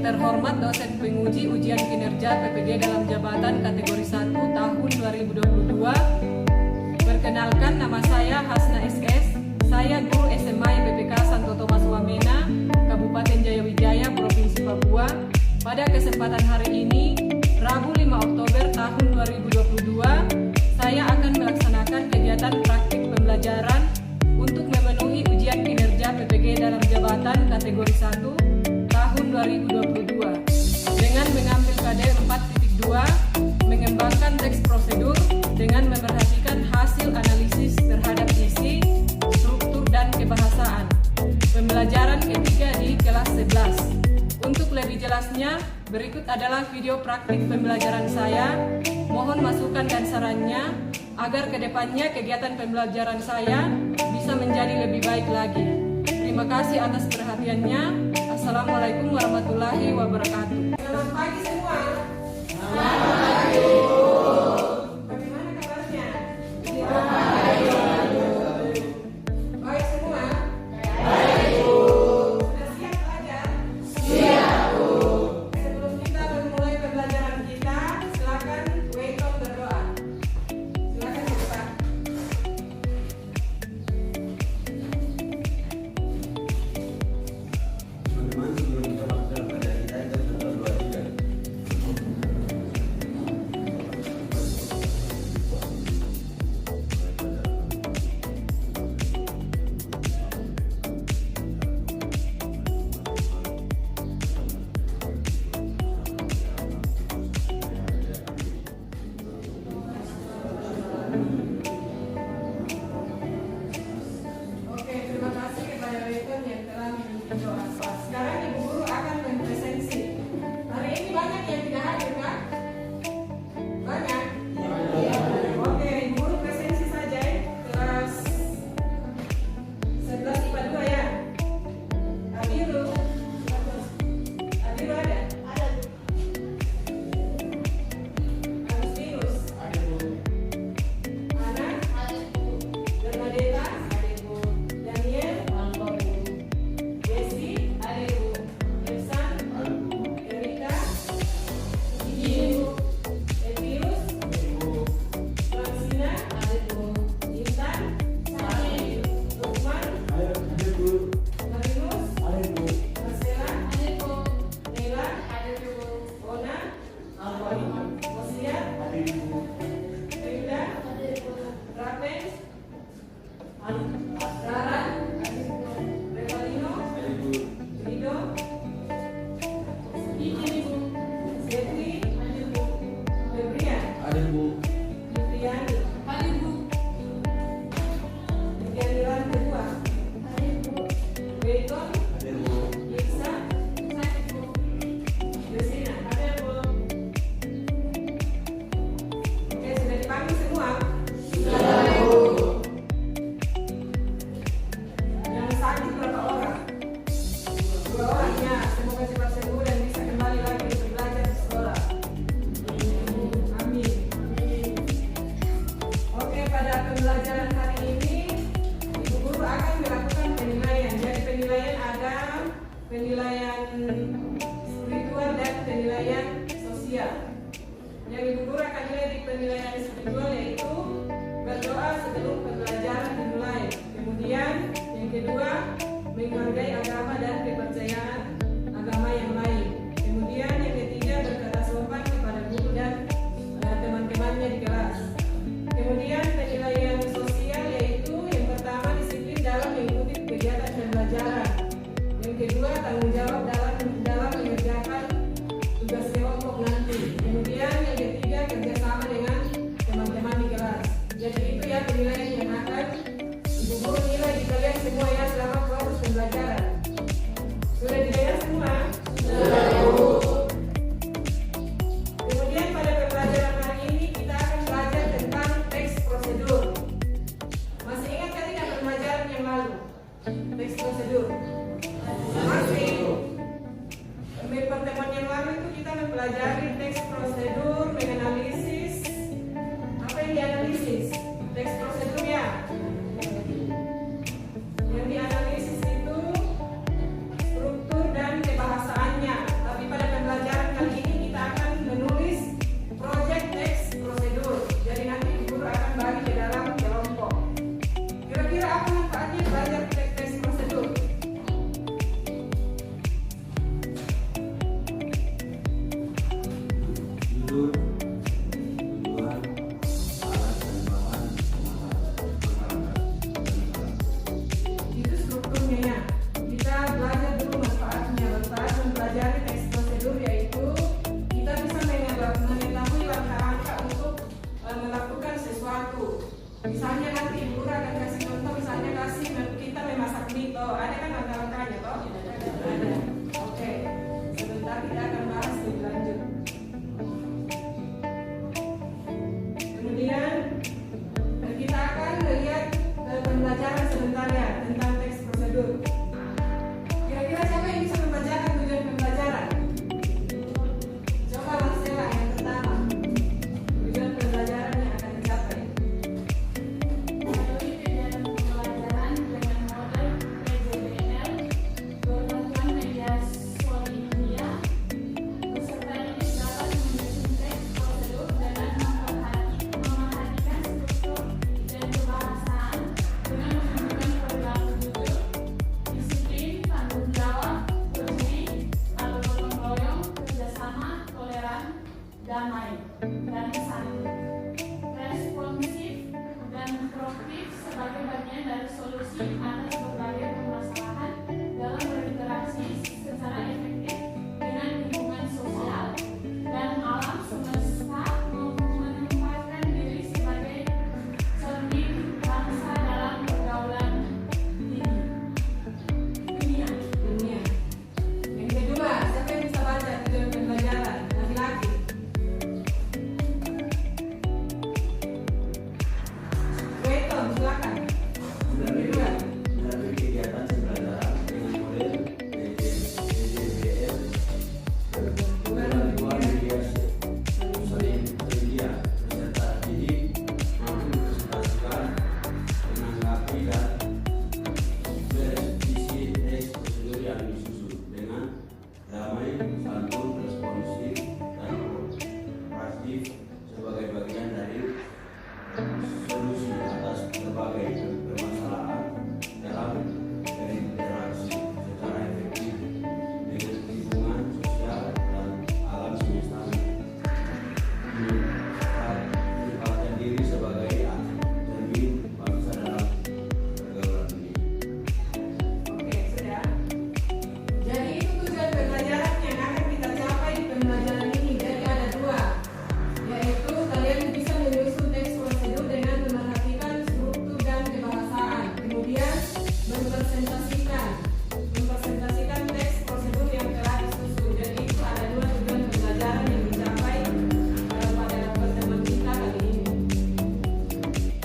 terhormat dosen penguji ujian kinerja PPG dalam jabatan kategori 1 tahun 2022. Perkenalkan, nama saya Hasna SS. Saya guru SMA IPPK Santo Thomas Wamena, Kabupaten Jayawijaya, Provinsi Papua. Pada kesempatan hari ini, Rabu 5 Oktober tahun 2022, saya akan melaksanakan kegiatan praktik pembelajaran untuk memenuhi ujian kinerja PPG dalam jabatan kategori 1 tahun 2022 dengan mengambil KD 4.2, mengembangkan teks prosedur dengan memerhatikan hasil analisis terhadap isi, struktur, dan kebahasaan. Pembelajaran ketiga di kelas 11. Untuk lebih jelasnya, berikut adalah video praktik pembelajaran saya. Mohon masukan dan sarannya agar kedepannya kegiatan pembelajaran saya bisa menjadi lebih baik lagi. Terima kasih atas perhatiannya. Assalamualaikum warahmatullahi wabarakatuh. Selamat pagi semua. Selamat pagi. Bagaimana kabarnya? Baik semua? Baik, Bu. Sudah siap belajar? Siap, Bu. Sebelum kita memulai pembelajaran kita, silakan welcome berdoa. Silakan Pak. Oke, terima kasih kepada Rektor yang telah mengirimkan doa. Sekarang Ibu Guru akan mempresentasi. Hari ini banyak yang tidak hadir, kan? Banyak? Iya. Oke, Ibu Guru presentasi saja ya. Kelas 11 IPA 2 ya. Abiru. Abiru ada? Ada. Agustinus. Ada, Bu. Ana? Ada, Bu. Bernadetta? Ada, Bu. Daniel? Ada, Bu. Desi? Ada, Bu. Ersan? Ada, Bu. Erika? Iya, Bu. Etius? Ada, Bu. Fransina? Ada, Bu. Intan? Ada, Lukman? Ada, Bu. Marinus? Ada, Bu. Marcela? Ada, Bu. Nela? Ada, Bu. Ona? Ada, Bu. Osia? Ada, Bu. Rida? Ada, Bu. Rapen? Ada, Bu. Rara? Ada, Bu. Revalino? Ada, Bu. Rido? Ini, Bu. Setri? Ada, Bu. Febrian? Ada, Bu. Yutriani? Ada, Bu. Yutrianiran kedua? Ada, Bu. Beton? Ada, Bu. Iksa? Ada, Bu. Yosina? Ada, Bu. Oke, sudah dipanggil semua? Yang sakit berapa orang? 2 orang ya. Semoga cepat sembuh dan bisa kembali lagi untuk belajar di sekolah. Amin. Oke, pada pembelajaran hari ini Ibu Guru akan melakukan penilaian. Jadi penilaian ada penilaian spiritual dan penilaian sosial. Yang Ibu Guru akan nilai di penilaian spiritual yaitu berdoa sebelum pembelajaran dimulai. Kemudian yang kedua, menghargai agama dan kepercayaan agama yang lain. Kemudian yang ketiga, berkata sopan kepada guru dan teman-temannya di kelas. Kemudian penilaian sosial yaitu yang pertama, disiplin dalam mengikuti kegiatan pembelajaran. Yang kedua, tanggung jawab dalam mengerjakan tugas kelompok nanti. Kemudian yang ketiga, kerjasama dengan teman-teman di kelas. Jadi itu ya penilaian yang akan Ibu Guru nilai di kalian semua ya selama proses pembelajaran. Sudah didengar semua? Sudah, Bu. Kemudian pada pembelajaran hari ini kita akan belajar tentang teks prosedur. Masih ingat kan tidak pembelajaran yang lalu? Teks prosedur. Masih. Di pertemuan yang lalu itu kita mempelajari teks prosedur, menganalisis. Apa yang dianalisis? Teks prosedur ya. Yang dianalisis itu struktur dan kebahasaannya. Tapi pada prosedur, tujuan, alat dan bahan Itu strukturnya ya. Kita belajar dulu manfaatnya. Manfaat mempelajari teks prosedur yaitu kita bisa mengetahui langkah-langkah untuk melakukan sesuatu. Misalnya nanti guru akan kasih contoh, misalnya kasih kita memasak mie, toh ada kan langkah-langkahnya toh? Ada. Oke. Sebentar kita akan bahas lebih lanjut. Kemudian kita akan lihat pembelajaran sebentar ya tentang teks prosedur. Kira-kira siapa yang bisa membacakan tujuan pembelajaran? Coba Marcella yang pertama. Tujuan pembelajaran yang akan dicapai. Melalui kegiatan pembelajaran dengan model PJBL berbantuan media Solidia, peserta didik dapat menyusun teks prosedur dengan memperhatikan struktur dan kebahasaan dengan menunjukkan perilaku jujur, disiplin, tanggung jawab, bersih, atau gotong royong, kerjasama, toleran, damai, dan santun. Responsif dan proaktif sebagai bagian dari solusi atas berbagai permasalahan dalam berinteraksi secara efektif dengan lingkungan sosial dan alam semesta, menempatkan diri sebagai cermin bangsa dalam pergaulan dunia. Yang kedua, siapa yang bisa baca tujuan pembelajaran? Laki-laki. Weton, silakan. Kedua. melalui kegiatan pembelajaran dengan model PJBL berbantuan media Solidia, peserta didik mampu mempresentasikan, menanggapi dan merevisi teks prosedur yang disusun dengan damai, santun, responsif, dan proaktif sebagai bagian dari solusi atas berbagai permasalahan dalam berinteraksi secara efektif dengan lingkungan sosial dan alam semesta, menempatkan diri sebagai cermin bangsa dalam pergaulan dunia. Oke, sudah. Jadi itu tujuan pembelajaran yang akan kita capai di pembelajaran ini. Jadi ada dua, yaitu kalian bisa menyusun teks prosedur dengan memperhatikan struktur dan kebahasaan. Kemudian mempresentasikan teks prosedur yang telah disusun. Jadi itu ada dua tujuan pembelajaran yang dicapai pada pertemuan kita kali ini.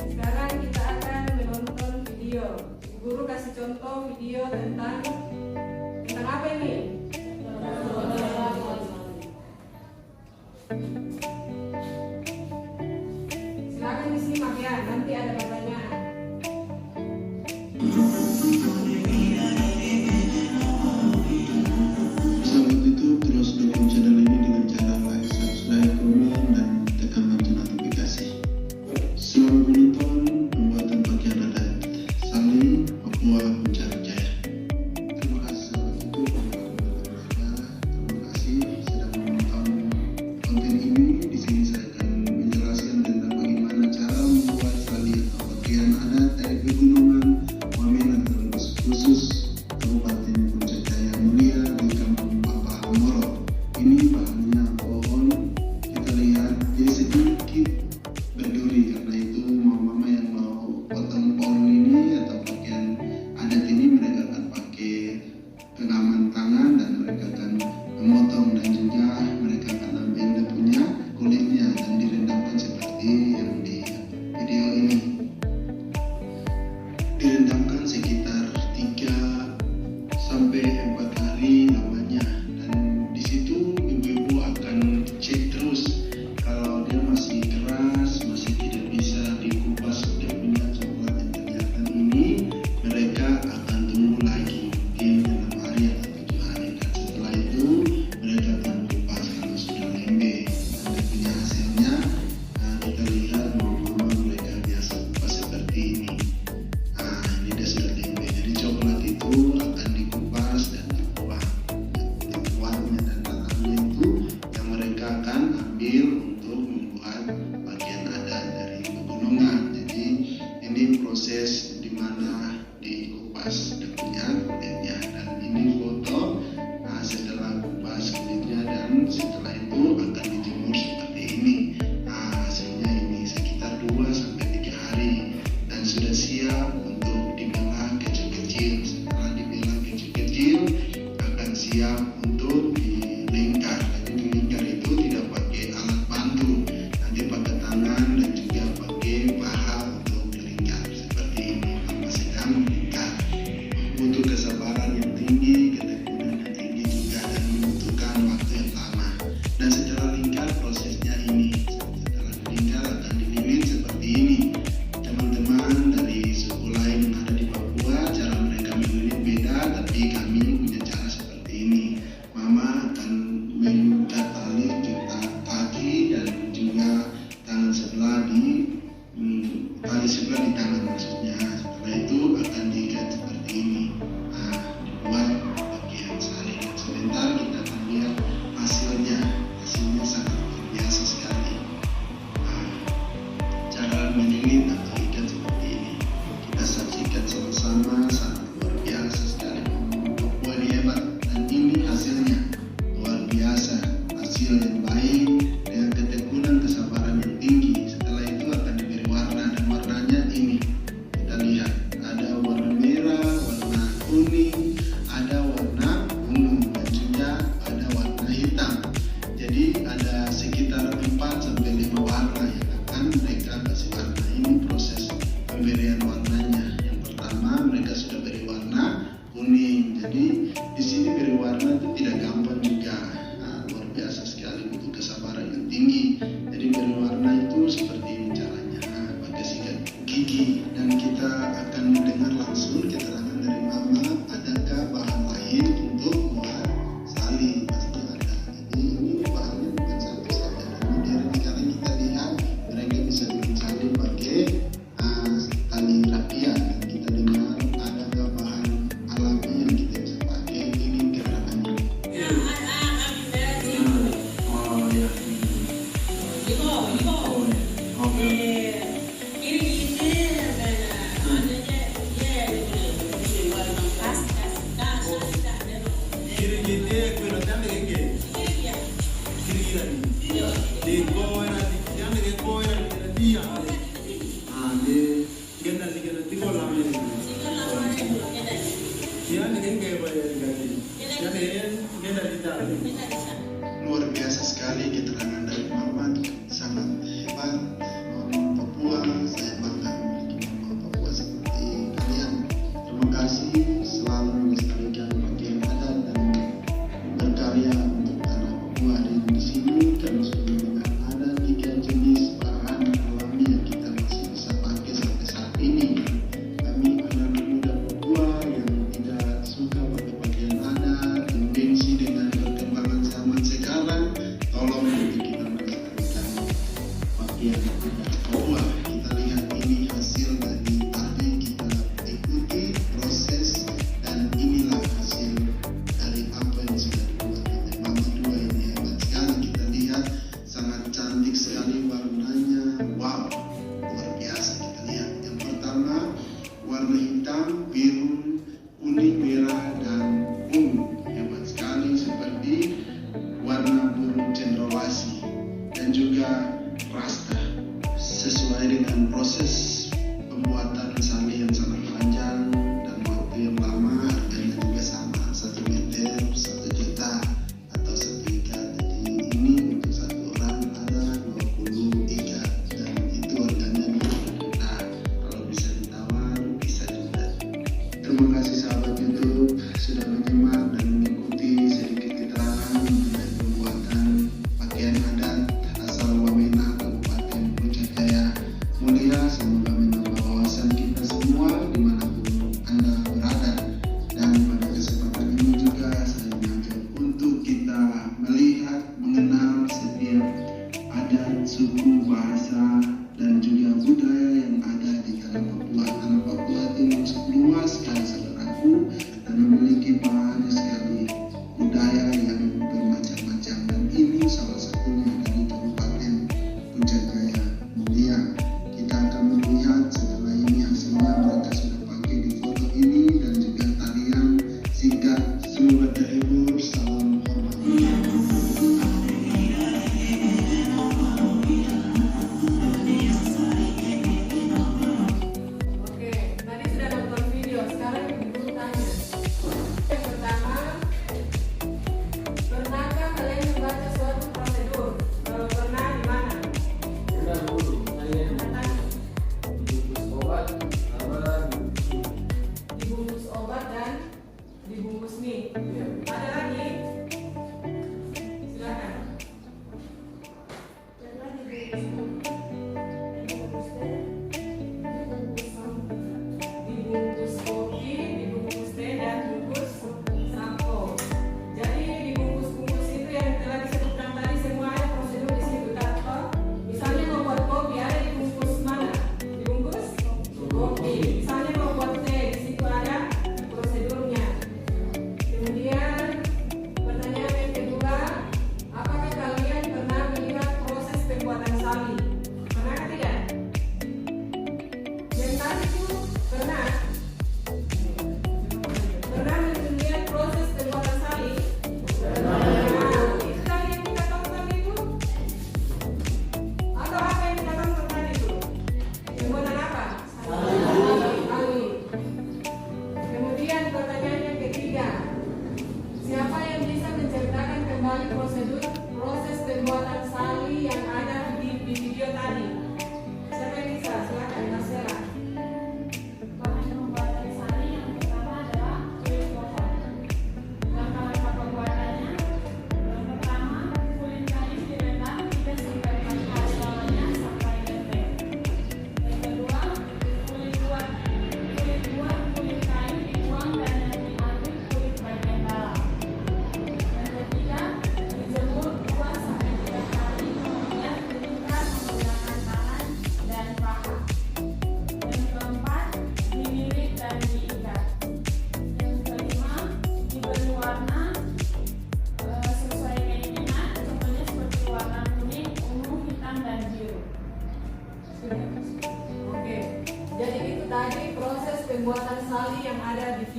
Sekarang kita akan menonton video. Guru kasih contoh video tentang apa ini? Silakan disimak ya, nanti ada pertanyaan. Pesawat itu terus dukung channel ini dengan cara like, subscribe, komen, dan tekan lonceng notifikasi. Selamat menonton pembuatan bagian adat Saling Papua Mencari Jaya. Terima kasih sahabat itu terima kasih sudah menonton konten ini. Di sini saya akan menjelaskan tentang bagaimana cara membuat tali atau bagian adat dari pegunungan Wamena khusus Kabupaten Puncak Jaya Mulia di Kampung Bapak Moro. Ini bahannya pohon, kita lihat dia sedikit berduri karena itu mama yang mau potong pohon ini atau bagian adat ini mereka akan pakai pengaman tangan dan mereka akan memotong dan juga mereka akan ambil dia punya kulitnya dan direndamkan seperti yang di video ini. Direndamkan sekitar 3 sampai 4 hari lamanya, dan di situ ibu-ibu akan cek terus kalau dia masih keras, masih tidak bisa dikupas dia punya coklat yang kelihatan ini, mereka akan tunggu lagi mungkin 6 hari atau 7 hari, dan setelah itu mereka akan kupas. setelah itu akan dijemur seperti ini. Nah, hasilnya ini sekitar 2-3 hari dan sudah siap untuk dibelah kecil-kecil. Setelah dibelah kecil-kecil akan siap untuk dilingkar. Jadi dilingkar itu tidak pakai alat bantu, nanti pakai tangan dan juga pakai paha untuk dilingkar seperti ini. Mama sedang melingkar, butuh kesabaran yang tinggi, ketekunan yang tinggi juga, dan membutuhkan waktu yang lama. Dan setelah lingkar prosesnya ini, setelah dilingkar akan dililit seperti ini. Teman-teman dari suku lain yang ada di Papua, cara mereka melilit beda, tapi kami punya cara seperti ini. Mama akan mengikat tali di kaki dan juga tangan sebelah di tali sebelah di tangan maksudnya. Setelah itu akan diikat seperti ini. Nah, dibuat bagian salin. Sebentar kita akan lihat hasilnya. Hasilnya sangat luar biasa sekali. Nah, cara melilit atau ikat seperti ini. Kita saksikan sama-sama, sangat luar biasa sekali. Papua ini hebat, dan ini hasilnya luar biasa. Hasil yang baik dengan ketekunan kesabaran yang tinggi. Setelah itu akan diberi warna, dan warnanya ini kita lihat ada warna merah, warna kuning, ada warna ungu, dan juga ada warna hitam. Jadi ada sekitar 4-5 warna yang akan mereka kasih warna. Ini proses pemberian warnanya. Yang pertama mereka sudah beri warna kuning. Jadi di sini beri warna itu tidak gampang juga. Nah, luar biasa sekali, butuh kesabaran yang tinggi. Jadi beri warna itu seperti ini caranya. Nah, pakai sikat gigi, dan kita akan mendengar langsung keterangan dari Mama. Adakah bahan lain untuk buat salin? Pasti ada. Jadi ini bahannya bukan satu saja. Dan modern sekarang kita lihat mereka bisa bikin salin pakai tali rapia. Dan kita dengar adakah bahan alami yang kita bisa pakai. Ini keterangannya. Oh ya. Oke. Luar biasa sekali keterangan dari Mama, sangat hebat. Mama Papua, saya bangga memiliki Mama Papua seperti kalian. Terima kasih selalu melestarikan pakaian adat dan berkarya untuk tanah Papua. Di sini kami sudah mendengar ada 3 jenis bahan alami yang kita masih bisa pakai sampai saat ini. Kami anak-anak muda Papua yang tidak suka pakai pakaian adat, yang gengsi dengan perkembangan zaman sekarang, tolong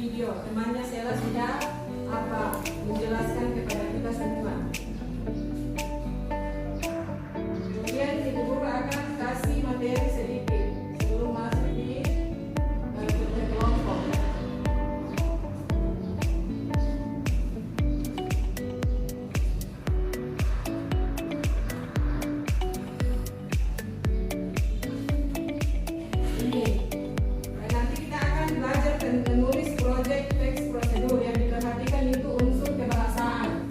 video. Temannya Sheila sudah menjelaskan kepada kita semua. Kemudian Ibu Guru akan kasih materi sedikit sebelum masuk di kerja kelompok. Nanti kita akan belajar menulis proyek teks prosedur. Yang diperhatikan itu unsur kebahasaan.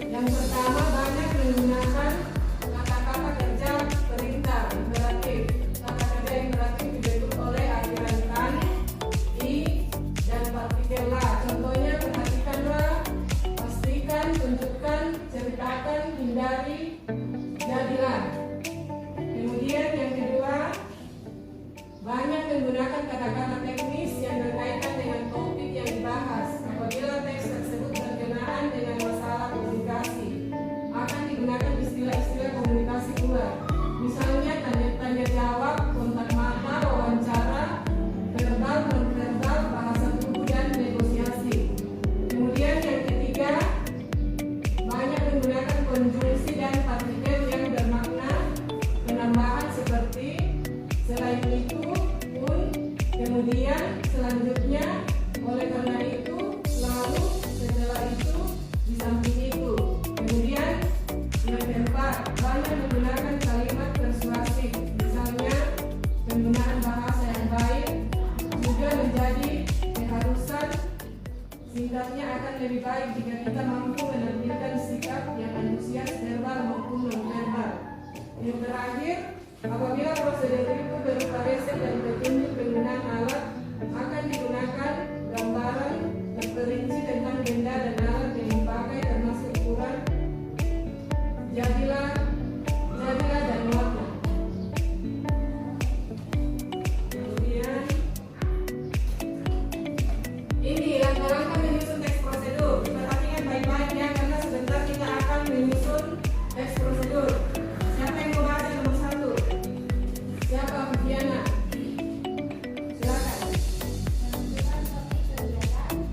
Yang pertama, banyak menggunakan kata-kata kerja perintah imperatif. Kata kerja imperatif dibentuk oleh akhiran kan, i, dan partikel la. Contohnya, perhatikanlah, pastikan, tunjukkan, ceritakan, hindari, jadilah. Kemudian yang kedua, banyak menggunakan kata-kata teknis yang berkaitan dengan topik yang dibahas. Apabila teks tersebut berkenaan dengan masalah komunikasi, akan digunakan istilah-istilah komunikasi luar. Misalnya tanya jawab, kontak mata, wawancara, verbal, non-verbal, bahasa tubuh, dan negosiasi. Kemudian yang ketiga, banyak menggunakan konjungsi dan partikel yang bermakna penambahan seperti selain itu, pun, kemudian, selanjutnya, oleh karena itu, lalu, setelah itu, di samping itu. Kemudian, yang keempat, banyak menggunakan kalimat persuasif. Misalnya, penggunaan bahasa yang baik juga menjadi keharusan. Singkatnya akan lebih baik jika kita mampu menampilkan sikap yang antusias verbal maupun non-verbal. Yang terakhir, apabila prosedur itu berupa resep dan petunjuk penggunaan alat, akan digunakan gambaran terperinci tentang benda dan alat yang dipakai termasuk ukuran, jadilah dan warna. Kemudian ini langkah-langkah menyusun teks prosedur. Perhatikan baik-baik ya, karena sebentar kita akan menyusun teks prosedur. Siapa yang mau baca nomor 1? Siapa? Viviana? Silakan.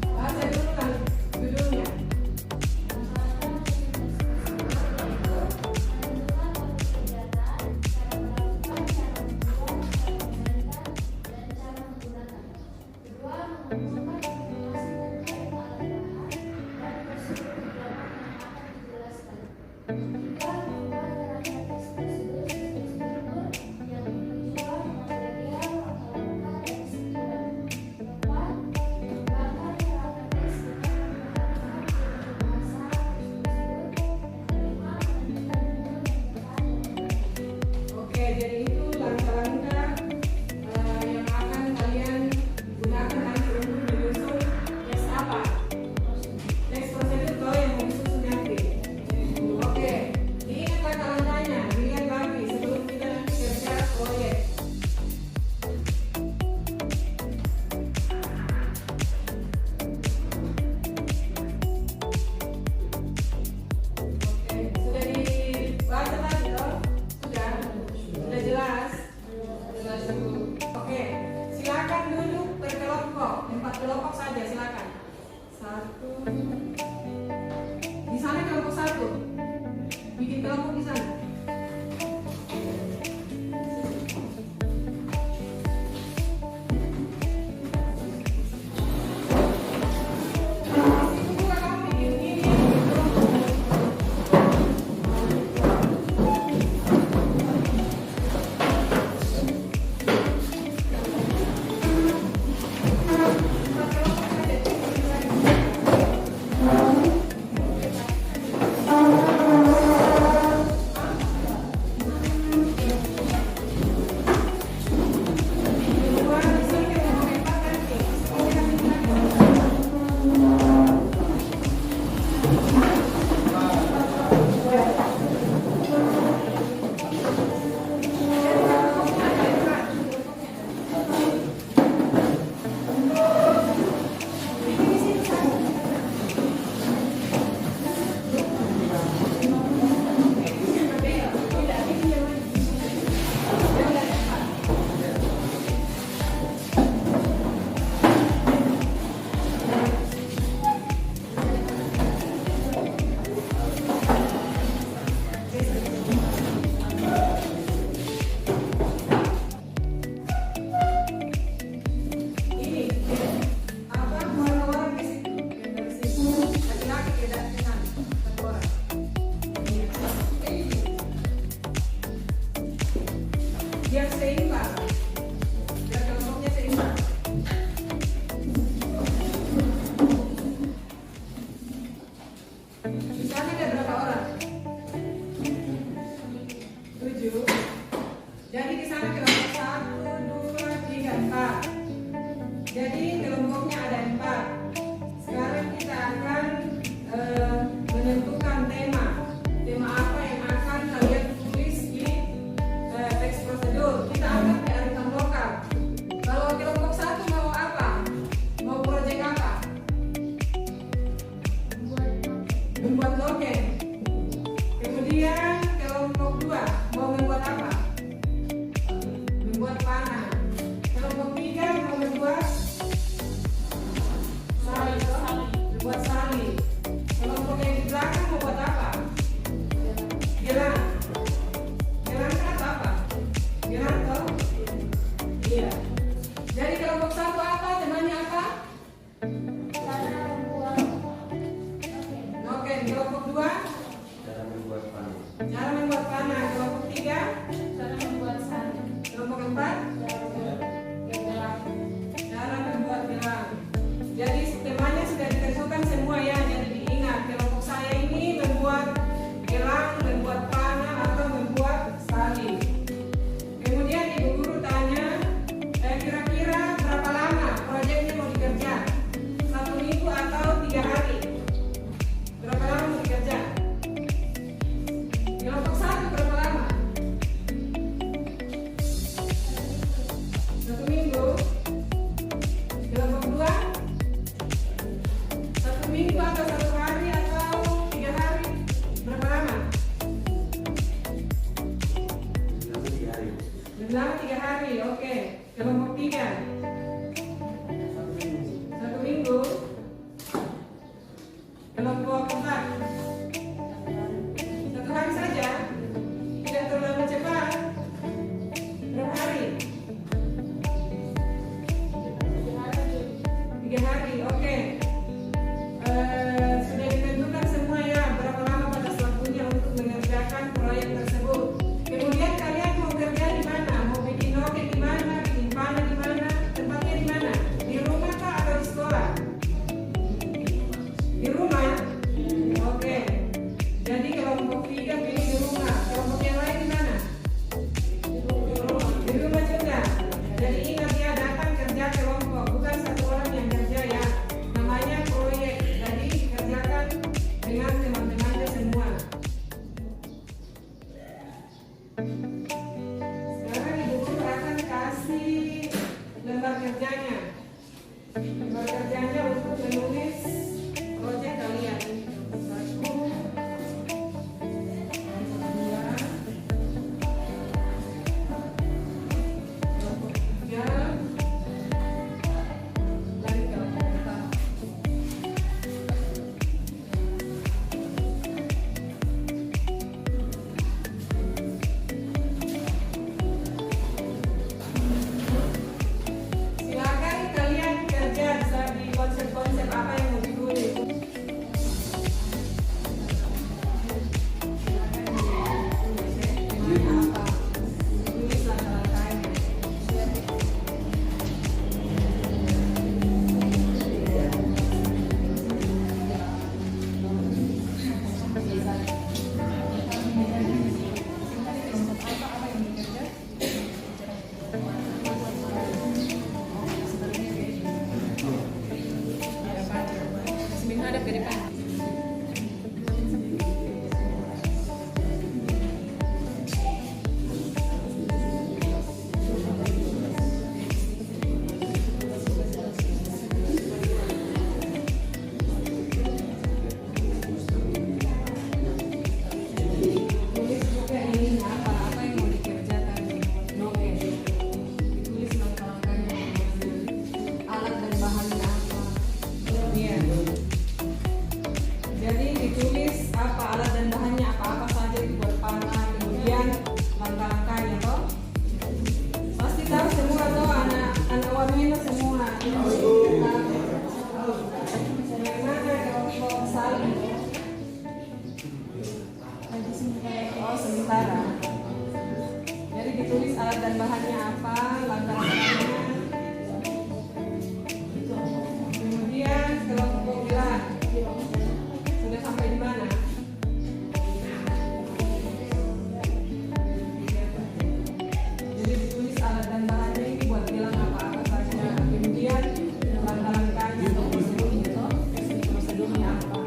Baca dulu kan judulnya. Oke, jadi itu langkah-langkah yang akan kalian gunakan nanti untuk menyusun teks apa? Teks prosedur kalau yang mau disusun nanti. Oke. Kemudian kelompok 2 mau membuat apa? Membuat panah. Kelompok 3 mau membuat membuat salib. Kelompok yang di belakang mau buat apa? Gelang. Gelang kan atau apa? Gelang toh? Iya. Jadi kelompok 1 apa? Temanya apa? Oke, kelompok 2 Cara membuat panah. cara membuat panah. Kelompok 3 Cara membuat salib. kelompok 4 cara membuat gelang. Jadi temanya sudah ditentukan semua ya, jadi diingat. Kelompok saya ini membuat gelang, membuat panah atau membuat salib. Kemudian ibu guru tanya, kira-kira berapa lama proyeknya mau dikerja? 1 minggu atau 3 hari? Berapa lama mau dikerja? Kelompok 1 berapa lama? 1 minggu. Kelompok 2 1 minggu atau 1 hari atau 3 hari? Berapa lama? Nanti 3 hari. Selama 3 hari, oke. Kelompok 3 1 minggu. Kelompok 4 1 hari saja, tidak terlalu cepat. Berapa hari? 3 hari, oke. Sudah ditentukan semua ya berapa lama batas waktunya untuk mengerjakan proyek tersebut. Kemudian kalian mau kerja di mana? Mau bikin roket di mana? Bikin panah di mana? Tempatnya di mana? Di rumah kah atau di sekolah? Di rumah? Oke. Jadi kelompok 3 pilih di rumah. Kelompok yang lain di mana? Di rumah juga. Jadi ingat ya, datang kerja kelompok, bukan satu orang yang kerja ya. Namanya proyek. Jadi kerjakan dengan teman-temannya semua. Sekarang ibu guru akan kasih lembar kerjanya. Lembar kerjanya untuk menulis proyek kalian. 1, 2, 3, dan kelompok 4. Silakan kalian kerja di konsep-konsep apa yang mau ditulis. Silakan apa? Tulis langkah-langkahnya. Ada ke depan. Tulis juga ini apa yang mau dikerjakan. Oke. Ditulis langkah-langkahnya. Alat dan bahannya apa. Iya. Jadi ditulis apa alat dan bahannya apa saja itu buat panah, kemudian langkah-langkahnya toh. Pasti tahu semua toh anak wamena semua. Bagaimana kelompok salib? Oh sementara. Jadi ditulis alat dan bahannya apa, langkah-langkahnya. Kemudian kelompok gelang. Sudah sampai di mana? Jadi ditulis alat dan bahannya ini buat gelang apa saja. Kemudian langkah-langkahnya atau prosedurnya apa?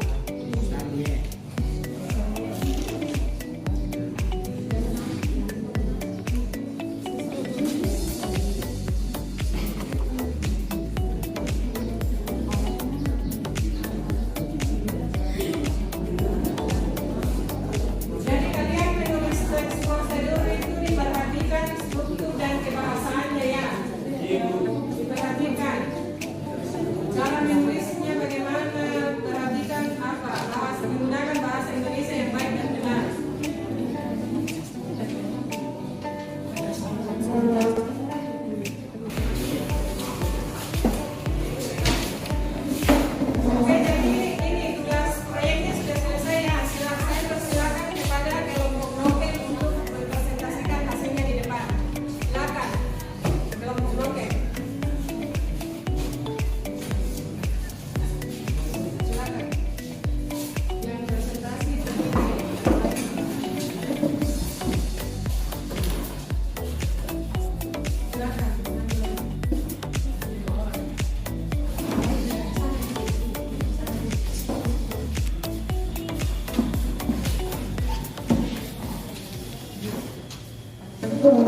Oke,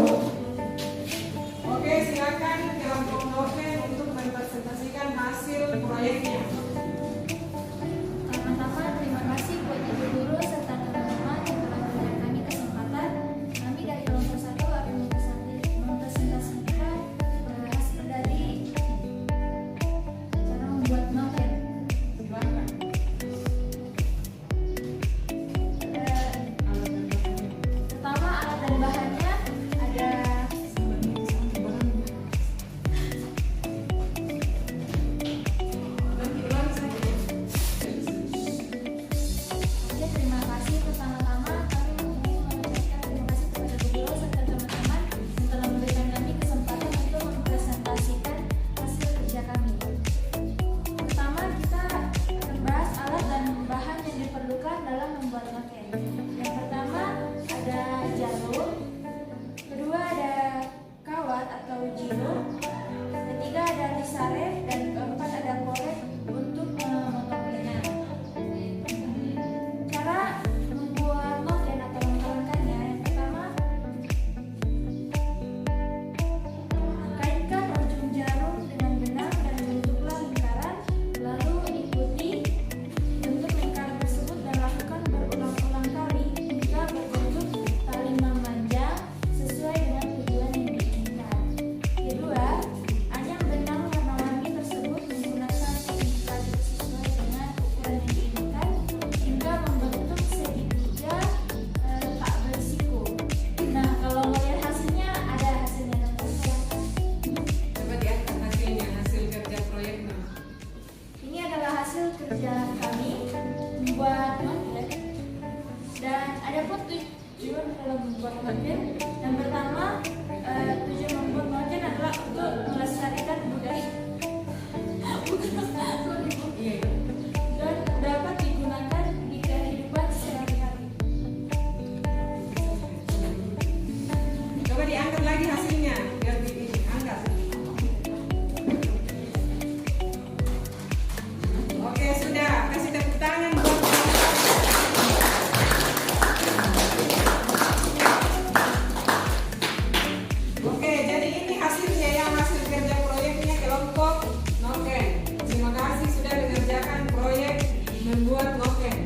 silakan kelompok noken untuk mempresentasikan hasil proyeknya. Pertama-tama terima kasih buat ibu guru serta teman-teman yang telah memberikan kami kesempatan. Kami dari kelompok 1 akan mempresentasikan hasil dari cara membuat noken. Silakan. Pertama, alat dan bahannya ada. Oke, terima kasih. Pertama-tama kami ingin mengucapkan terima kasih kepada Bu Guru serta teman-teman yang telah memberikan kami kesempatan untuk mempresentasikan hasil kerja kami. Pertama, kita akan bahas alat dan bahan yang diperlukan dalam membuat noken. Yang pertama ada jarum, kedua ada kawat atau jiluk, ketiga ada tisaref, dan keempat ada korek untuk memotong benang. Cara membuat noken atau mengkalenkannya, yang pertama kaitkan ujung jarum dengan benang dan bentuklah lingkaran, lalu ikuti bentuk lingkaran tersebut dan lakukan berulang-ulang kali hingga berbentuk tali memanjang sesuai dengan tujuan yang diinginkan. Kedua, anyam benang warna-warni tersebut menggunakan teknik kait sesuai dengan ukuran yang diinginkan hingga membentuk segitiga tak bersiku. Nah, kalau melihat hasilnya, ada hasilnya teman-teman. Coba diangkat hasilnya, hasil kerja proyeknya. Ini adalah hasil kerja kami membuat noken, dan ada pun tujuan dalam membuat noken. Yang pertama, tujuan membuat noken adalah untuk melestarikan budaya Iya. dan dapat digunakan di kehidupan sehari-hari. Coba diangkat lagi hasilnya, biar diangkat. Oke, sudah. Kasih tepuk tangan buat Oke, jadi ini hasilnya ya, hasil kerja proyeknya kelompok noken. Terima kasih sudah mengerjakan proyek membuat noken.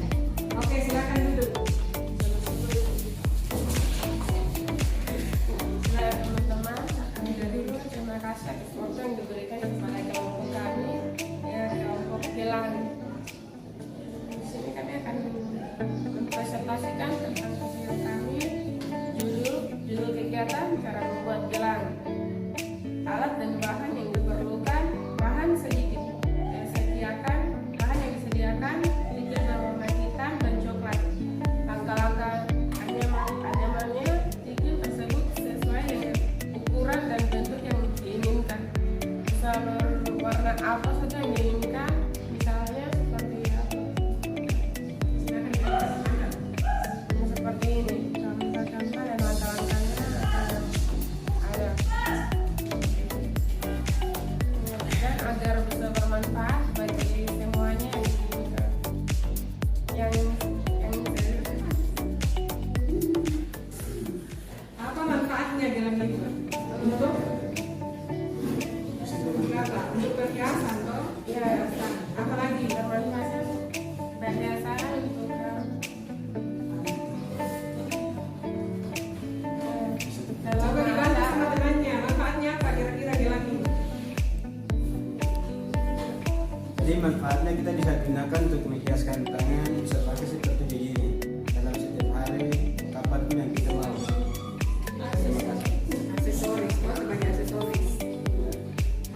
Oke, silakan duduk. Nah, teman-teman, kami dulu terima kasih atas waktu yang diberikan kepada kelompok kami, ya kelompok Gelang. Di sini kami akan mempresentasikan tentang hasil kami, judul kegiatan cara membuat gelang, alat dan bahan yang diperlukan, bahan sedikit yang disediakan, licin berwarna hitam dan coklat. Langkah-langkah anyamannya licin tersebut sesuai dengan ukuran dan bentuk yang diinginkan. Bisa berwarna apa saja yang diinginkan, misalnya seperti apa? Silakan dijelaskan. Seperti ini, contoh-contoh dan langkah-langkahnya ada. Dan agar bisa bermanfaat bagi semuanya yang Apa manfaatnya gelang itu? Untuk apa? Untuk perhiasan toh? ya Apalagi? bermanfaat perhiasan untuk Coba dibantu sama temannya. Manfaatnya apa kira-kira gelang ini? Jadi manfaatnya kita bisa gunakan untuk menghiaskan tangan, bisa pakai seperti begini dalam setiap hari, kapanpun yang kita mau. Terima kasih. Aksesoris, toh sebagai aksesoris.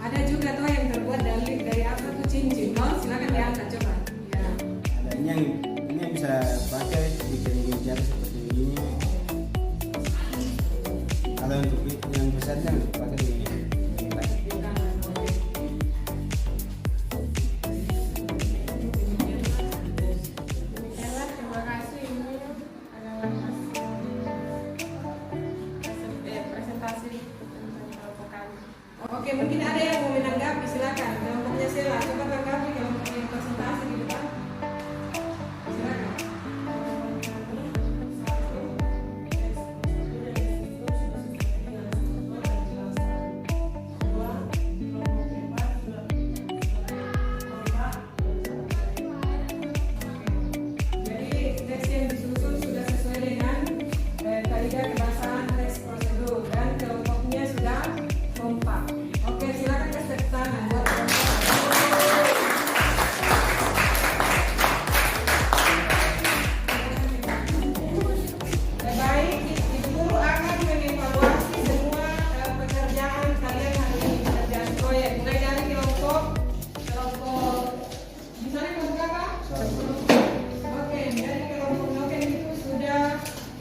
Ada juga toh yang terbuat dari apa tuh cincin, toh silakan diangkat coba. Ya. Ada ini yang bisa pakai bikin meja seperti begini. Kalau untuk yang besarnya pakai begini. Di tangan, oke. demikianlah, terima kasih. Ini adalah hasil presentasi tentang kelompok kami. Oke, mungkin ada yang mau menanggapi, silakan. Kelompoknya Sela, coba tanggapi kelompok yang presentasi di depan. Silakan.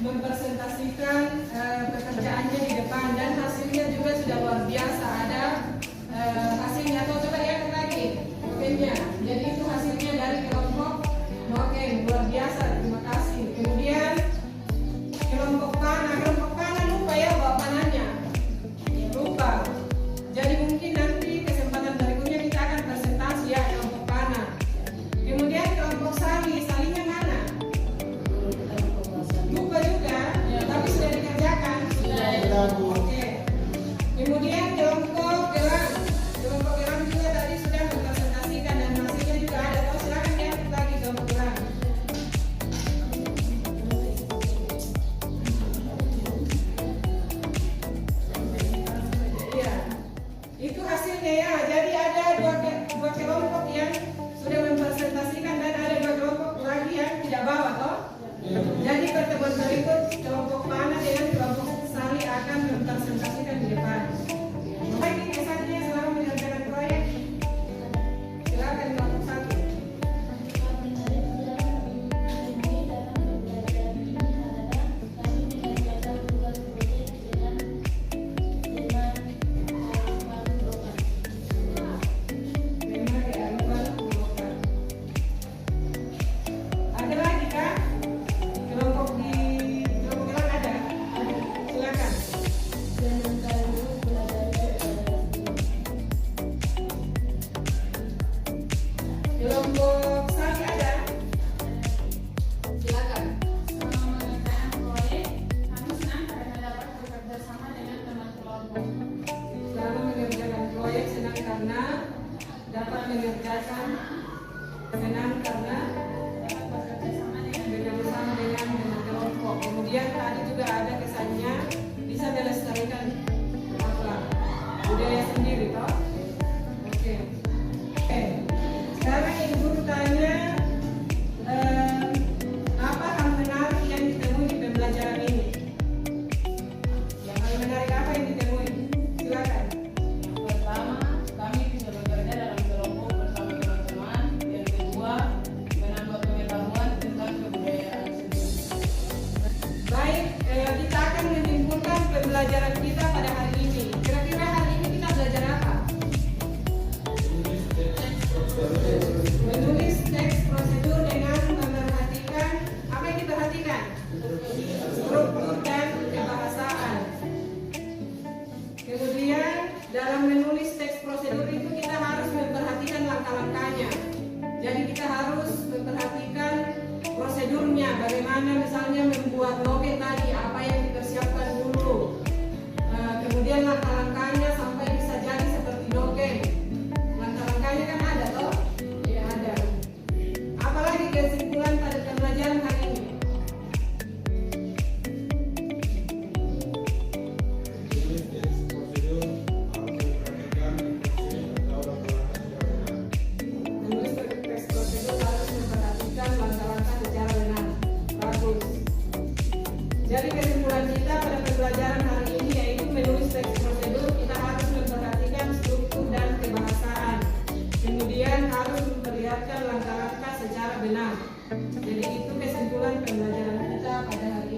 mempresentasikan pekerjaannya di depan dan hasilnya juga sudah luar biasa. Ada hasilnya, atau coba lihat lagi nokennya. Jadi itu hasilnya dari kelompok noken, luar biasa. Terima kasih. Kemudian kelompok pana lupa ya bawa pananya, lupa. Jadi mungkin nanti kesempatan berikutnya kita akan presentasi ya kelompok pana. Kemudian kelompok salinya mana? Lupa juga, tapi sudah dikerjakan. Oke. Kemudian kelompok geram juga tadi sudah mempresentasikan dan hasilnya juga ada. Tahu silakan ya lagi kelompok geram. Iya, itu hasilnya ya. Jadi ada dua kelompok yang sudah mempresentasikan dan ada dua kelompok lagi yang tidak bawa toh. Jadi pertemuan berikut kelompok pana dengan kelompok sali akan mempresentasikan di depan. Baik, ini kesannya selama mengerjakan proyek. Silakan kelompok satu. Ada lagi kah? Kelompok gelang ada? Silakan. Kelompok sali ada? Silakan. Selama mengerjakan proyek, kami senang karena dapat bekerja sama dengan teman kelompok. Selama mengerjakan proyek senang karena dapat mengerjakan bersama dengan teman kelompok. Kemudian tadi juga ada kesannya bisa melestarikan apa budaya sendiri toh. Oke. Sekarang ibu guru tanya apa hal menarik yang ditemui di pembelajaran ini? Yang hal menarik apa yang ditemui? Silakan. Pertama, kami bisa bekerja dalam kelompok bersama teman-teman. Yang kedua, menambah pengetahuan tentang kebudayaan sendiri. Baik, kita akan menyimpulkan pembelajaran kita pada hari ini. Kira-kira hari ini kita belajar apa? Menulis teks prosedur dengan memperhatikan apa yang diperhatikan? Struktur dan kebahasaan. Kemudian dalam menulis teks prosedur itu kita harus memperhatikan langkah-langkahnya. Jadi kita harus memperhatikan prosedurnya, bagaimana misalnya membuat noken tadi, apa yang dipersiapkan dulu. Kemudian langkah-langkahnya sampai bisa jadi seperti noken. Langkah-langkahnya kan ada toh? Ya ada. Apalagi kesimpulan pada pembelajaran hari ini? Menulis teks prosedur harus memperhatikan langkah-langkah secara benar. Bagus. Jadi kesimpulan kita pada pembelajaran hari ini yaitu menulis teks prosedur kita harus memperhatikan struktur dan kebahasaan. Kemudian harus memperlihatkan langkah-langkah secara benar. Jadi itu kesimpulan pembelajaran kita pada hari